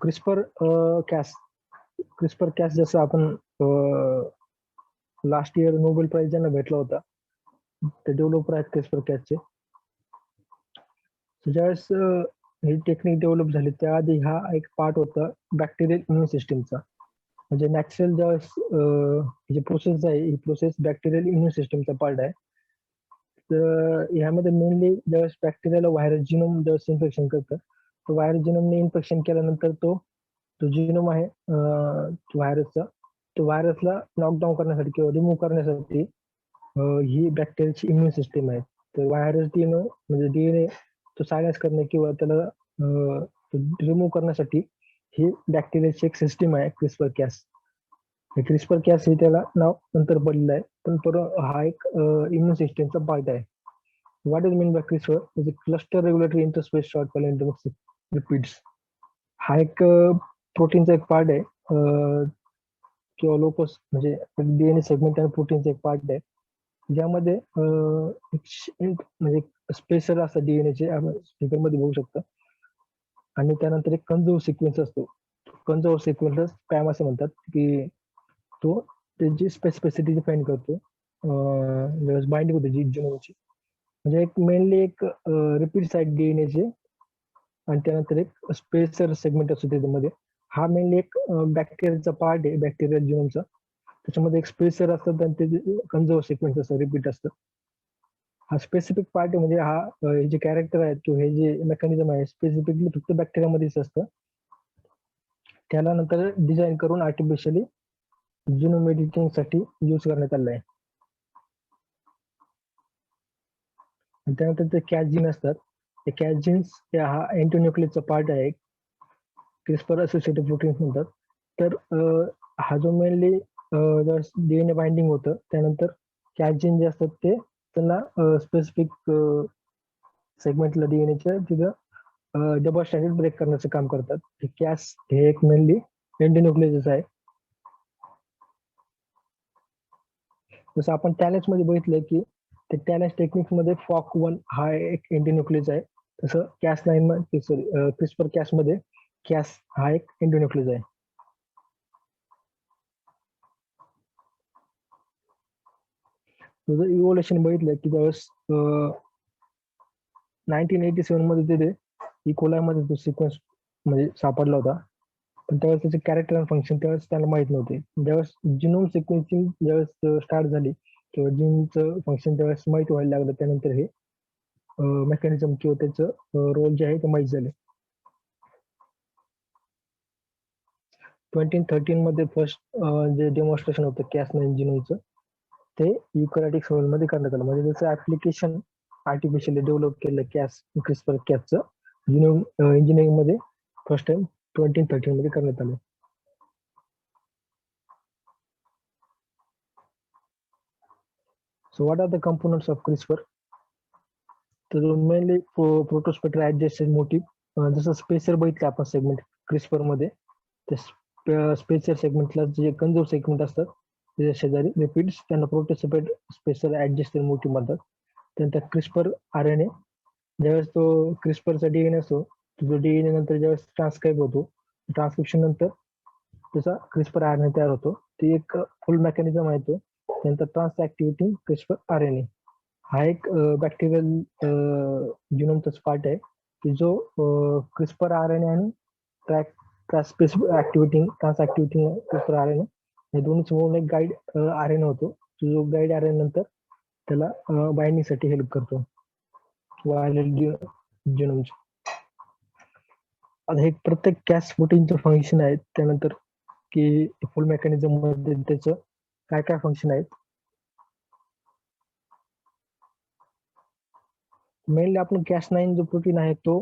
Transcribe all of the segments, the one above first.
CRISPR कॅस CRISPR कॅस जसं आपण last year Nobel price ज्यांना भेटला होता ते डेव्हलपर आहेत क्रिस्पर कॅसचे. ज्यावेळेस ही टेक्निक डेव्हलप झाली त्याआधी हा एक पार्ट होता बॅक्टेरियल इम्युन सिस्टीमचा. म्हणजे नॅचरल ज्यावेळेस जी प्रोसेस आहे ही प्रोसेस बॅक्टेरियल इम्युन सिस्टीमचा पार्ट आहे. तर ह्यामध्ये मेनली ज्यावेळेस बॅक्टेरियाला व्हायरस जिनोम ज्यावेळेस इन्फेक्शन करतं, तो व्हायरस जिनोमने इन्फेक्शन केल्यानंतर तो जिनोम आहे व्हायरसचा, तो व्हायरसला नॉकडाऊन करण्यासाठी किंवा रिमूव्ह करण्यासाठी ही बॅक्टेरियाची इम्युन सिस्टीम आहे. तर व्हायरस डीएनए म्हणजे डीएनए तो सायलेन्स करणे किंवा त्याला रिमूव्ह करण्यासाठी ही बॅक्टेरियाची एक सिस्टीम आहे क्रिस्पर कॅस. हे क्रिस्पर कॅस हे त्याला नाव नंतर पडलेलं आहे, पण हा एक इम्युन सिस्टीमचा पार्ट आहे. What is mean by CRISPR म्हणजे cluster regulatory interspace short palindromic repeats. हा एक प्रोटीनचा एक पार्ट आहे किंवा लोकस म्हणजे डीएनए सेगमेंट आणि प्रोटीनचा एक पार्ट आहे, ज्यामध्ये म्हणजे स्पेसर असतात डीएनएचे आपण स्पीकर मध्ये बघू शकतो, आणि त्यानंतर एक कंजर्व सिक्वेन्स असतो. कंजर्व सिक्वेन्स स्पॅम असे म्हणतात की तो त्याची स्पेसिफिसिटी डिफाईन करतो ज्यावेळेस बाइंडिंग होते जी जिनोमची. म्हणजे एक मेनली एक रिपीट साईड डीएनएचे आणि त्यानंतर एक स्पेसर सेगमेंट असतो त्याच्यामध्ये. हा मेनली एक बॅक्टेरियाचा पार्ट आहे बॅक्टेरियल जिनोमचा. त्याच्यामध्ये एक स्पेसर असतात आणि ते कंजर्व सिक्वेन्स असतं रिपीट असतं. हा स्पेसिफिक पार्ट म्हणजे हा हे जे कॅरेक्टर आहे किंवा हे जे मेकॅनिझम आहे स्पेसिफिकली फक्त बॅक्टेरियामध्येच असतं. त्याला नंतर डिझाईन करून आर्टिफिशियली जिनोम एडिटिंग साठी यूज करण्यात आलं आहे. आणि त्यानंतर ते कॅच जीन असतात. ते कॅच जीन्स हा अँटीन्यूक्लियसचा पार्ट आहे, क्रिस्पर असोसिएटेड प्रोटीन्स म्हणतात. तर हा जो मेनली डीएनए बाइंडिंग होतं त्यानंतर कॅच जीन जे असतात ते त्यांना स्पेसिफिक सेगमेंटला डीएनएच्या तिथं डबल स्ट्रँडेड ब्रेक करण्याचं काम करतात. कॅस हे एक मेनली अँटीन्यूक्लियस आहे. जसं आपण टॅलेंट मध्ये बघितलं की ते टॅलेंट टेक्निक्स मध्ये फॉक1 हा एक अँटीन्यूक्लियस आहे, तसं कॅस9 मध्ये सॉरी क्रिस्पर कॅस मध्ये कॅस हा एक अँटीन्यूक्लियस आहे. जर इव्होल्युशन बघितलं की त्यावेळेस 1987 मध्ये तिथे इकोलामध्ये तो सिक्वेन्स म्हणजे सापडला होता, पण त्यावेळेस त्याचे कॅरेक्टर आणि फंक्शन त्यावेळेस त्याला माहित नव्हते. ज्यावेळेस जिनोम सिक्वेन्सिंग ज्यावेळेस स्टार्ट झाली किंवा जीनचं फंक्शन त्यावेळेस माहित व्हायला लागलं, त्यानंतर हे मेकॅनिझम किंवा त्याचं रोल जे आहे ते माहित झाले. 2013 मध्ये फर्स्ट जे डेमॉन्स्ट्रेशन होतं कॅस9 जिनोमचं ते युकॅरियोटिक सेल मध्ये करण्यात आलं. म्हणजे त्याचं ऍप्लिकेशन आर्टिफिशियली डेव्हलप केलं क्रिस्पर कॅसचं जिनोम इंजिनिअरिंग मध्ये फर्स्ट टाइम 2013 मध्ये करण्यात आलं. So what are the components of CRISPR? तर मेनली प्रोटोस्पेक्टर ऍडजस्टेड मोटिव्ह, जसं स्पेसर बघितलं आपण सेगमेंट क्रिस्पर मध्ये, ते स्पेसर सेगमेंटला जे कंजर्व सेगमेंट असतात त्याच्या शेजारी रिपीट्स त्यांना प्रोटोस्पेक्ट स्पेसर ऍडजस्टेड मोटिव्ह म्हणतात. त्यानंतर क्रिस्पर आरएनए, ज्यावेळेस तो क्रिस्परचा डीएनए असतो तो डीएनए नंतर ज्यावेळेस ट्रान्सक्राईब होतो, ट्रान्सक्रिप्शन नंतर त्याचा क्रिस्पर आरएनए तयार होतो. ती एक फुल मेकॅनिझम आहे तो. त्यानंतर ट्रान्स ऍक्टिव्हिटी क्रिस्पर आरएनए हा एक बॅक्टेरियल जिनोमचाच पार्ट आहे की जो क्रिस्पर आरएनए आणि ट्रान्स ऍक्टिव्हिटी क्रिस्पर आरएनए हे दोन्हीच मिळून एक गाईड आरएनए होतो, जो गाईड आरएनए नंतर त्याला बाइंडिंगसाठी हेल्प करतो जिनोमच्या. आता हे प्रत्येक कॅस प्रोटीनचं फंक्शन आहे, त्यानंतर की फुल मेकॅनिझम मध्ये त्याचं काय काय फंक्शन आहेत. मेनली आपण कॅस9 जो प्रोटीन आहे तो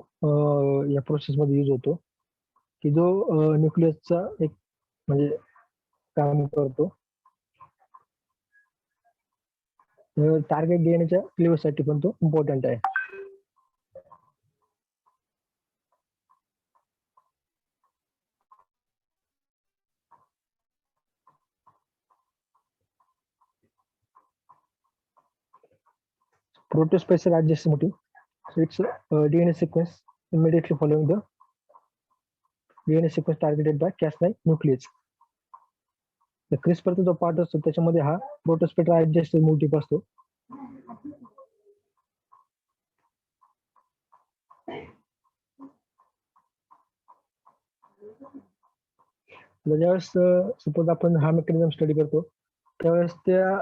या प्रोसेस मध्ये यूज होतो की जो न्यूक्लियसचा एक म्हणजे काम करतो. टार्गेट डीएनएच्या क्लिव्हसाठी पण तो इम्पॉर्टंट आहे. Protospecial adjustment motive, so it's a DNA sequence immediately following the DNA sequence targeted by Cas9 nuclease. CRISPरचा जो पार्ट असतो त्याच्यामध्ये हा प्रोटोस्पेक्टर adjusted मोटिफ असतो. ज्यावेळेस सपोज आपण हा मेकॅनिझम स्टडी करतो त्यावेळेस त्या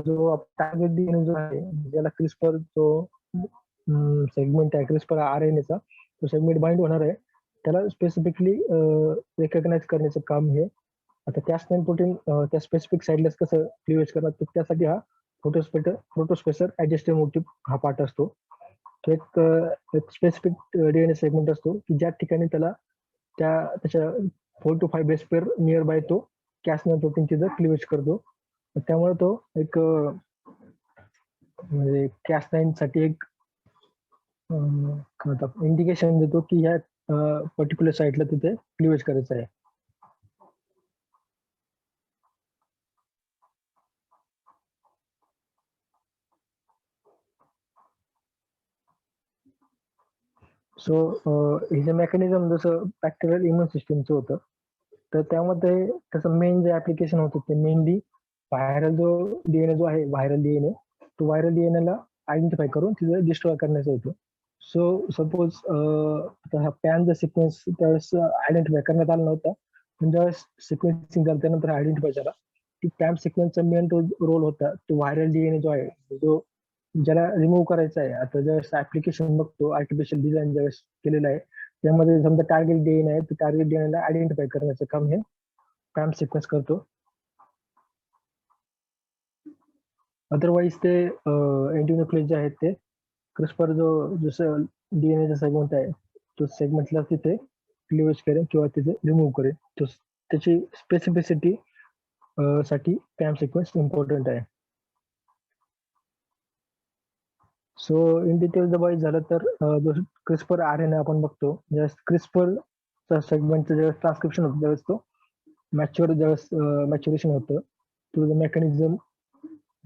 जो टार्गेट डीएनए जो आहे ज्याला क्रिस्पर जो सेगमेंट आहे क्रिस्पर आरएनएचा तो सेगमेंट बाइंड होणार आहे त्याला स्पेसिफिकली रेकग्नाइज करण्याचं काम हे आता Cas9 प्रोटीन त्या स्पेसिफिक साईडला कसं क्लिवेज करणार तर त्यासाठी हा प्रोटोस्पेसर ऍडजस्टेड मोटिफ हा पार्ट असतो. तो एक स्पेसिफिक डीएनए सेगमेंट असतो की ज्या ठिकाणी त्याला त्याच्या 4 to 5 base pair near by तो Cas9 प्रोटीनची जर क्लिवेज करतो त्यामुळे तो एक म्हणजे Cas9 साठी एक इंडिकेशन देतो की ह्या पर्टिक्युलर साईटला तिथे क्लिवेज करायचं आहे. सो हे जे मेकॅनिझम जसं बॅक्टेरियल इम्युन सिस्टीमचं होतं तर त्यामध्ये त्याचं मेन जे ऍप्लिकेशन होतं ते मेनली व्हायरल जो डीएनए जो आहे व्हायरल डीएनए तो व्हायरल डीएनएला आयडेंटिफाय करून तिथे डिस्ट्रॉय करण्याचं होतं. सो सपोज हा पॅनचा सिक्वेन्स त्यावेळेस आयडेंटिफाय करण्यात आला नव्हता पण ज्यावेळेस सिक्वेन्सिंग झालं त्यानंतर आयडेंटिफाय झाला की पॅम सिक्वेन्सचा मेन रोल होता तो व्हायरल डीएनए जो आहे जो ज्याला रिमूव्ह करायचा आहे. आता ज्यावेळेस ऍप्लिकेशन बघतो आर्टिफिशियल डिझाईन ज्यावेळेस केलेलं आहे त्यामध्ये समजा टार्गेट डीएनए आहे तर टार्गेट डीएनएला आयडेंटिफाय करण्याचं काम हे पॅम सिक्वेन्स करतो. अदरवाईज ते एंटीन्यूक्लियस जे आहेत ते क्रिस्पर जो जसं डीएनएचा सेगमेंट आहे तो सेगमेंटला तिथे क्लिवेज करेल किंवा तिथे रिमूव्ह करेल. त्याची स्पेसिफिसिटी साठी पॅम सिक्वेन्स इम्पॉर्टंट आहे. सो इन डिटेल जर बघायचं झालं तर जो क्रिस्पर आरएनए आपण बघतो ज्यावेळेस क्रिस्परचा सेगमेंटचं ज्यावेळेस ट्रान्सक्रिप्शन होतं त्यावेळेस तो ज्यावेळेस मॅच्युरेशन होतं तो मेकॅनिझम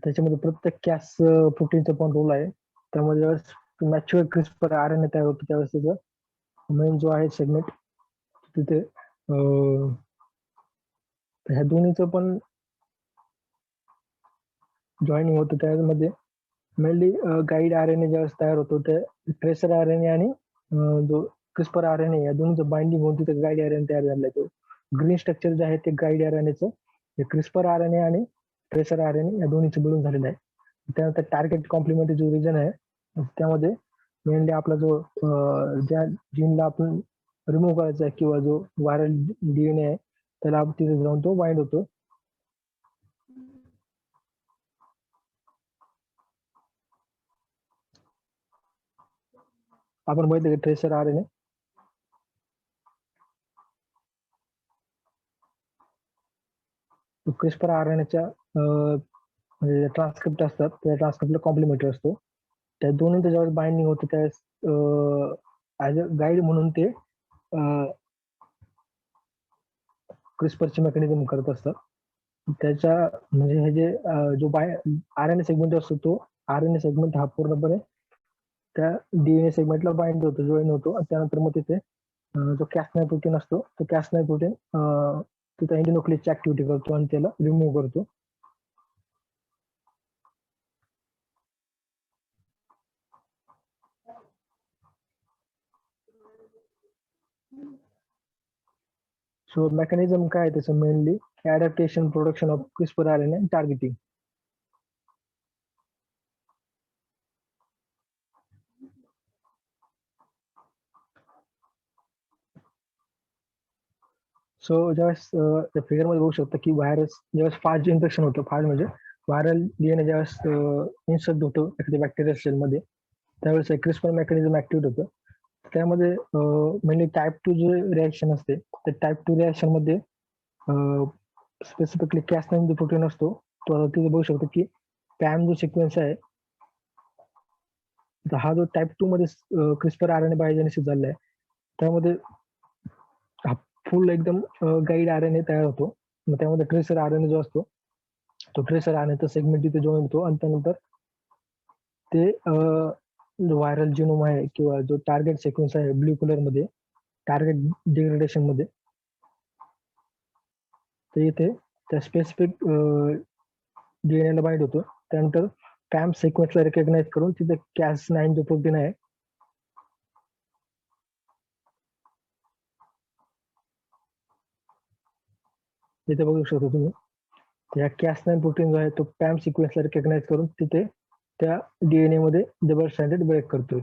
त्याच्यामध्ये प्रत्येक कॅस प्रोटीनचा पण रोल आहे. त्यामध्ये ज्यावेळेस मॅच्युअर क्रिस्पर आरएनए तयार होतो त्यावेळेस त्याचा मेन जो आहे सेगमेंट तिथे ह्या दोन्हीचं पण जॉईनिंग होतं त्यामध्ये मेनली गाईड आरएनए ज्यावेळेस तयार होतो ते ट्रेसर आरएनए आणि जो क्रिस्पर आरएनए या दोन्हीचं बाइंडिंग होऊन तिथे गाईड आरएनए तयार झालेलं आहे. तो ग्रीन स्ट्रक्चर जे आहे ते गाईड आरएनएचं हे क्रिस्पर आरएनए आणि ट्रेसर आरएनए या दोन्हीचं मिळून झालेलं आहे. त्यानंतर टार्गेट कॉम्प्लिमेंटरी जो रिजन आहे त्यामध्ये मेनली आपला जो ज्या जीनला आपण रिमूव्ह करायचा आहे किंवा जो व्हायरल डीएनए आहे त्याला तिथे जाऊन तो बाइंड होतो. आपण बघितलं की ट्रेसर आरएनए क्रिस्पर आरएनएच्या म्हणजे ट्रान्सक्रिप्ट असतात त्या ट्रान्सक्रिप्टला कॉम्प्लिमेंटरी असतो. त्या दोन्ही त्याच्यावर बाइंडिंग होते त्यावेळेस ऍज अ गाईड म्हणून ते क्रिस्परचे मेकॅनिझम करत असतात. त्याच्या म्हणजे हे जे जो आरएनए सेगमेंट असतो तो आरएनए सेगमेंट हा पूर्णपणे त्या डीएनए सेगमेंटला बाइंड होतो जॉईन होतो आणि त्यानंतर मग तिथे जो Cas9 प्रोटीन असतो तो Cas9 प्रोटीन तिथे एंटीन्यूक्लियसची ऍक्टिव्हिटी करतो आणि त्याला रिमूव्ह करतो. सो मेकॅनिझम काय आहे त्याचं mainly adaptation production of CRISPR RNA आणि टार्गेटिंग. सो ज्यावेळेस त्या फिगर मध्ये बघू शकता की व्हायरस ज्यावेळेस फास्ट इन्फेक्शन होतं फास्ट म्हणजे व्हायरल डीएनए ज्यावेळेस इन्सर्ट होतो एखाद्या बॅक्टेरियल सेलमध्ये त्यावेळेस क्रिस्पर मेकॅनिझम ऍक्टिव्ह होतं. त्यामध्ये म्हणजे टाईप 2 जे रिॲक्शन असते त्या टाईप 2 रिॲक्शन मध्ये स्पेसिफिकली Cas9 जो प्रोटीन असतो तो तिथे बघू शकतो की पॅम जो सिक्वेन्स आहे हा जो टाईप 2 मध्ये क्रिस्पर आरएनए बायोजेनेसिस झालेला आहे त्यामध्ये फुल एकदम गाईड आरएनए तयार होतो. मग त्यामध्ये ट्रेसर आरएनए जो असतो तो ट्रेसर आरएनएचा सेगमेंट तिथे जॉईन होतो आणि त्यानंतर ते जो व्हायरल जिनोम आहे किंवा जो टार्गेट सिक्वेन्स आहे ब्लू कलर मध्ये, टार्गेट डिग्रेडेशन मध्ये, तर इथे त्या स्पेसिफिक डीएनए ला बाइंड होतो. त्यानंतर पॅम सिक्वेन्सला रिकॉग्नाइज करून तिथे Cas9 जो प्रोटीन आहे, इथे बघू शकता तुम्ही, या Cas9 प्रोटीन जो आहे तो पॅम सिक्वेन्सला रिकॉग्नाइज करून तिथे त्या डीएनए मध्ये डबल स्ट्रँडेड ब्रेक करतोय.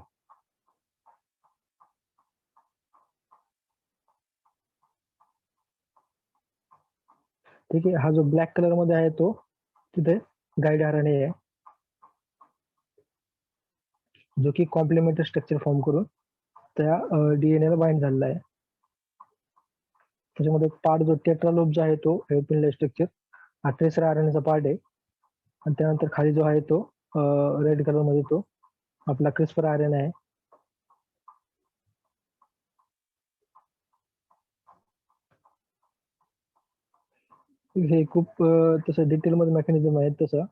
ठीक आहे. हा जो ब्लॅक कलर मध्ये आहे तो तिथे गाइड आरएनए आहे, जो की कॉम्प्लिमेंटरी स्ट्रक्चर फॉर्म करून त्या डीएनए ला बाइंड झालेला आहे. त्याच्यामध्ये पार्ट जो टेट्रालोब जो आहे तो हेअरपिन स्ट्रक्चर हा ट्रेसर आरएनएचा पार्ट आहे. आणि त्यानंतर खाली जो आहे तो रेड कलर मध्ये तो आपला क्रिस्पर आरएनए आहे. हे खूप तसं डिटेलमध्ये मेकॅनिझम आहे तसं.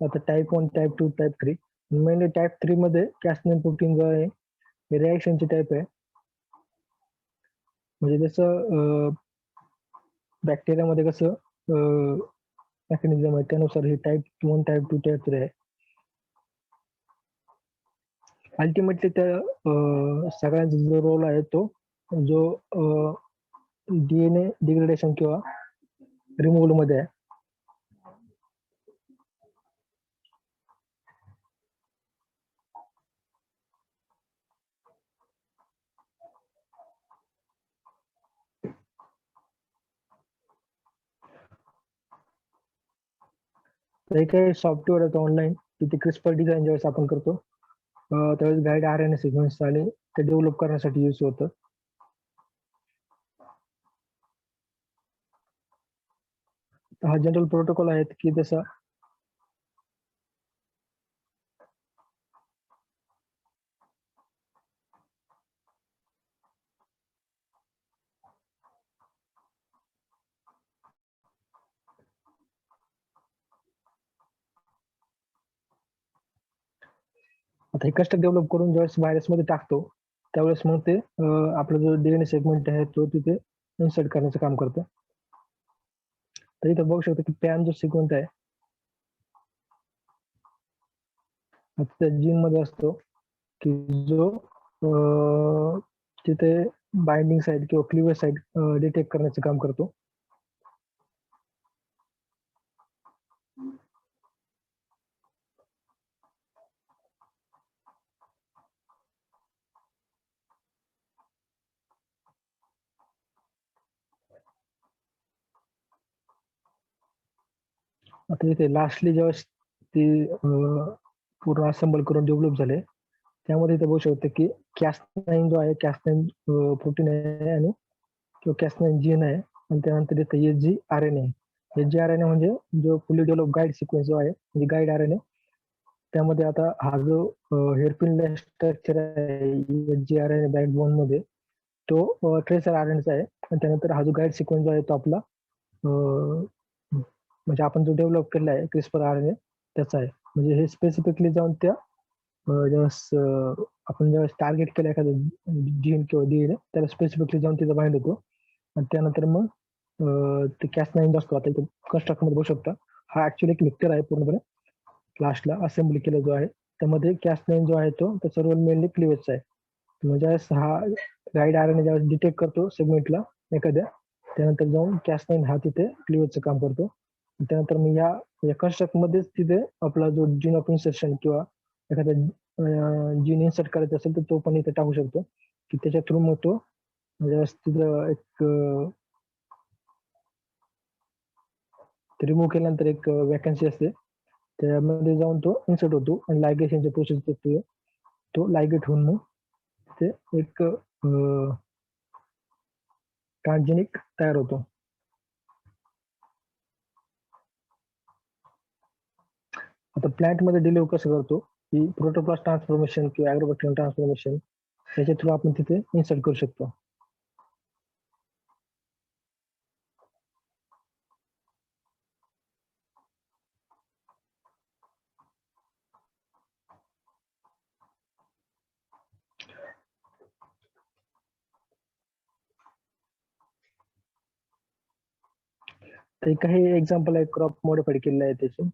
आता type 1, type 2, type 3. Mainly type 3 मध्ये Cas9 प्रोटीन जो आहे हे रिॲक्शनची टाईप आहे. म्हणजे जसं बॅक्टेरियामध्ये कसं मेकॅनिझम आहे त्यानुसार हे टाईप 1, टाईप 2, टाईप 3 आहे. अल्टिमेटली त्या सगळ्यांचा जो रोल आहे तो जो डीएनए डिग्रेडेशन किंवा रिमूव्हल मध्ये आहे. काही काही सॉफ्टवेअर आहेत ऑनलाईन, तिथे क्रिस्पर डिझाईन ज्यावेळेस आपण करतो त्यावेळेस गाईड आरएनए सिक्वेन्स आणि ते डेव्हलप करण्यासाठी यूज होतं. हा जनरल प्रोटोकॉल आहेत की जसा आता हे कस्टम डेव्हलप करून ज्यावेळेस व्हायरसमध्ये टाकतो त्यावेळेस मग ते आपला जो डीएनए सेगमेंट आहे तो तिथे इन्सर्ट करण्याचं काम करतं. तर इथं बघू शकतो की पॅन जो सिक्वेंट आहे त्या जीन मध्ये असतो की जो तिथे बाइंडिंग साईड किंवा क्लिव्हर साईड डिटेक्ट करण्याचं काम करतो. आता इथे लास्टली ज्यावेळेस ती पूर्ण असेंबल करून डेव्हलप झाले त्यामध्ये इथे बघू शकतो की Cas9 जो आहे Cas9 प्रोटीन आहे आणि किंवा Cas9 जीन आहे आणि त्यानंतर इथे एसजी आरएनए आहे. एसजी आरएनए म्हणजे जो फुली डेव्हलप गाईड सिक्वेन्स जो आहे म्हणजे गाईड आरएनए, त्यामध्ये आता हा जो हेअरपिन स्ट्रक्चर आहे एसजी आरएनए बॅकबोन मध्ये तो ट्रेसर आरएनएचा आहे. आणि त्यानंतर हा जो गाईड सिक्वेन्स जो आहे तो आपला म्हणजे आपण जो डेव्हलप केला आहे क्रिस्पर आरएनए त्याचा आहे. म्हणजे हे स्पेसिफिकली जाऊन त्या ज्यावेळेस आपण ज्यावेळेस टार्गेट केलं एखादं जीन किंवा डीएनए त्याला स्पेसिफिकली जाऊन तिथं बाइंड होतो. आणि त्यानंतर मग ते Cas9 असतो. आता इथे कन्स्ट्रक्ट मध्ये बघू शकता हा ऍक्च्युअली एक लेक्चर आहे पूर्णपणे लास्टला असेंबली केला जो आहे त्यामध्ये Cas9 जो आहे तो त्याचा रोल मेनली क्लिवेजचा आहे. म्हणजे हा गाईड आरएनए ज्यावेळेस डिटेक्ट करतो सेगमेंटला एखाद्या, त्यानंतर जाऊन Cas9 हा तिथे क्लिवेजचं काम करतो. त्यानंतर मग या कन्स्ट्रक्ट मध्येच तिथे आपला जो जीन ऑफ इन्सर्शन किंवा एखादा जीन इन्सर्ट करायचा असेल तर तो पण इथे टाकू शकतो की त्याच्या थ्रू मग तो ज्यावेळेस तिथं एक रिमूव्ह केल्यानंतर एक वॅकन्सी असते त्यामध्ये जाऊन तो इन्सर्ट होतो आणि लायगेशनच्या प्रोसेस असतो तो लायगेट होऊन मग ते एक ट्रान्सजेनिक तयार होतो. आता प्लांट मध्ये डिलिव्ह कसं करतो की प्रोटोप्लास्ट ट्रान्सफॉर्मेशन किंवा ऍग्रोबॅक्टेरियल ट्रान्सफॉर्मेशन त्याच्या थ्रू आपण तिथे इन्सर्ट करू शकतो. ते काही एक्झाम्पल आहे क्रॉप मॉडिफाईड केलेलं आहे त्याचे.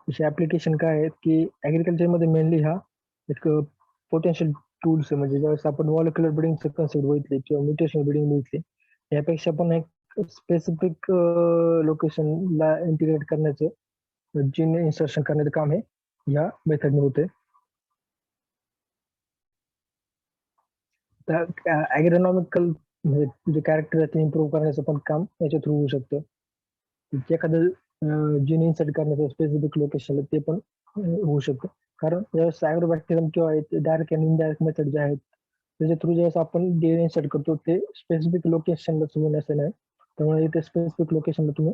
तसे ऍप्लिकेशन काय आहेत की ऍग्रिकल्चर मध्ये मेनली हा एक पोटेन्शियल टूल्स आहे. म्हणजे ज्यावेळेस आपण मॉलिक्युलर ब्रीडिंगचं कन्सेप्ट बघितले किंवा म्युटेशन ब्रीडिंग बघितले, यापेक्षा पण एक स्पेसिफिक लोकेशनला इंटिग्रेट करण्याचं जीन इन्सर्शन करण्याचं काम हे या मेथडने होते. तर ॲग्रोनॉमिकल म्हणजे जे कॅरेक्टर आहे ते इम्प्रूव्ह करण्याचं पण काम याच्या थ्रू होऊ शकतं. एखादं जीन इन्सर्ट करण्याचं स्पेसिफिक लोकेशनला ते पण होऊ शकतं. कारण ज्यावेळेस ॲग्रोबॅक्टेरियम किंवा डायरेक्ट आणि इनडायरेक्ट मेथड जे आहेत त्याच्या थ्रू ज्यावेळेस आपण डीएनए इन्सर्ट करतो ते स्पेसिफिक लोकेशनला होण्याचं नाही. त्यामुळे इथे स्पेसिफिक लोकेशनला तुम्ही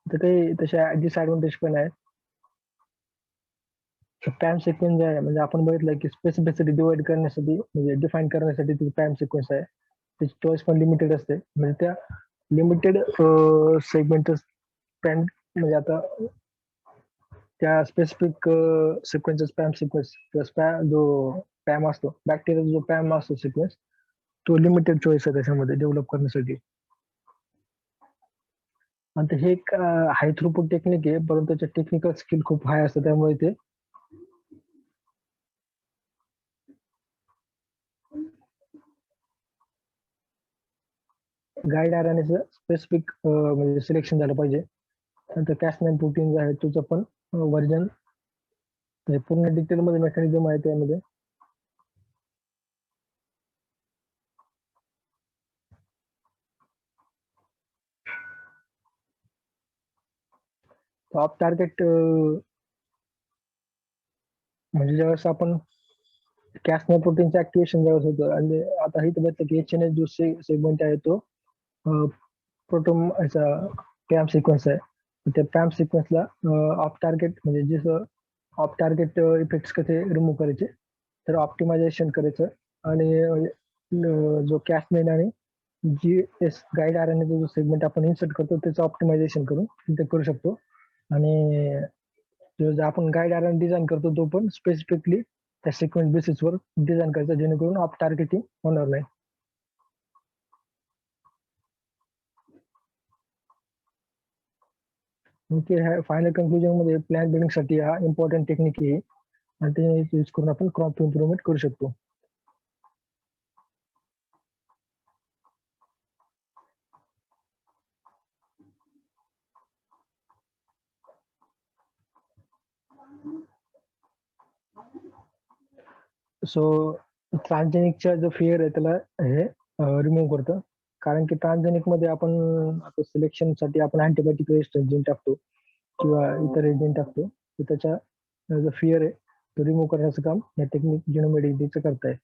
तर काही तशा डिसएडव्हान्टेज पण आहेत. टाइम सिक्वेन्स आहे म्हणजे आपण बघितलं की स्पेसिफिसिटी डिवाइड करण्यासाठी म्हणजे डिफाईन करण्यासाठी ती टाइम सिक्वेन्स आहे. त्याची चॉईस पण लिमिटेड असते. म्हणजे त्या लिमिटेड सेगमेंट स्पॅन म्हणजे आता त्या स्पेसिफिक सिक्वेन्स स्पॅम सिक्वेन्स किंवा स्पॅम जो पॅम असतो बॅक्टेरिया जो पॅम असतो सिक्वेन्स तो लिमिटेड चॉईस आहे त्याच्यामध्ये डेव्हलप करण्यासाठी. आणि हे एक हाय थ्रूपुट टेक्निक आहे परंतु त्याचे टेक्निकल स्किल खूप हाय असतं त्यामुळे ते गाईड आरएनएचं स्पेसिफिक म्हणजे सिलेक्शन झालं पाहिजे. नंतर कॅस9 प्रोटीन आहे तुझं पण व्हर्जन पूर्ण डिटेलमध्ये मेकॅनिझम आहे त्यामध्ये. ऑफ टार्गेट म्हणजे ज्यावेळेस आपण कॅस9 प्रोटीनचं ऍक्टिव्हेशन ज्यावेळेस होतं आणि आता इथं बघितलं की एचएनएस जो सेगमेंट आहे तो प्रोटोम याचा पॅम सिक्वेन्स आहे. त्या पॅम सिक्वेन्सला ऑफ टार्गेट म्हणजे जसं ऑफ टार्गेट इफेक्ट्स कसे रिमूव्ह करायचे तर ऑप्टिमायझेशन करायचं आणि जो कॅस9 आणि जी एस गाईड आरएनएचा जो सेगमेंट आपण इन्सर्ट करतो त्याचं ऑप्टिमायझेशन करून ते करू शकतो. आणि जो आपण गाईड आरएनए डिझाईन करतो तो पण स्पेसिफिकली त्या सिक्वेन्स बेसिसवर डिझाईन करायचा जेणेकरून ऑफ टार्गेटिंग होणार नाही. ओके, फायनल कन्क्लुजन मध्ये प्लॅन बिल्डिंगसाठी हा इम्पॉर्टंट टेक्निक आहे आणि ते यूज करून आपण क्रॉप इम्प्रुव्हमेंट करू शकतो. सो ट्रान्सजेनिकचा जो फिअर आहे त्याला हे रिमूव्ह करतं. कारण की ट्रान्सजेनिक मध्ये आपण आता सिलेक्शनसाठी आपण अँटीबायोटिक रेजिस्टन्स जीन टाकतो किंवा इतर जीन टाकतो. तर त्याचा जो फिअर आहे तो रिमूव्ह करण्याचं काम या टेक्निक जिनोम एडिटिंगचं करताय.